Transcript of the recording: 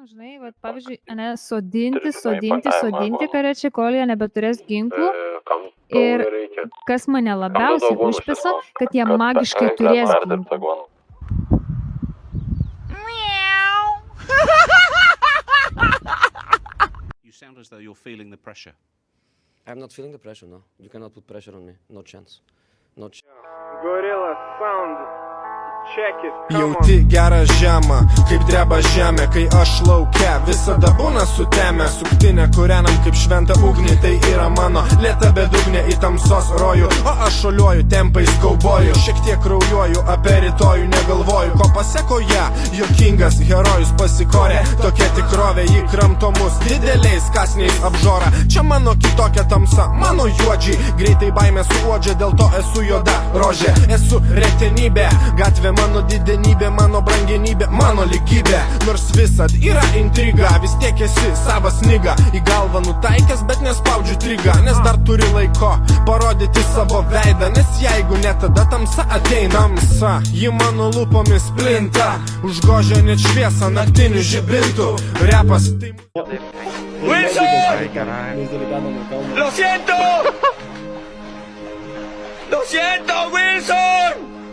žinai, vat, pavyzdžiui, sodinti, karečiai, kol jie nebeturės ginklų. Ir kas mane labiausiai užpisa, kad jie magiškai turės ginklų. You sound as though you're feeling the pressure. I'm not feeling the pressure, no. You cannot put pressure on me. No chance. No chance. Gorilla sound. Check it. Jauti gerą žemą, kaip dreba žemė, kai aš laukia. Visada būna sutemę, suktinę kūrenam kaip šventą ugnį. Tai yra mano lėta bedugnė į tamsos rojų. O aš šoliuoju tempais kauboju, šiek tiek kraujuoju, apie rytojų negalvoju. Ko pasekoje, juokingas herojus pasikorė. Tokia tikrovė, jį kramto mus dideliais kasniais apžora. Čia mano kitokia tamsa, mano juodžiai. Greitai baimė suodžia, dėl to esu juoda rožė. Esu retenybė, gatvė mano didenybė, mano brangenybė, mano lygybė. Nors visad yra intriga, vis tiek esi savas niga. Į galvą nutaikęs, bet nespaudžiu trigą, nes dar turi laiko parodyti savo veidą. Nes jeigu ne, tada tamsa ateina. Tamsa, ji mano lūpomis plinta, užgožia net šviesą naktinių žibintų. Repas tai... ¡Lo siento! ¡Lo siento, Wilson!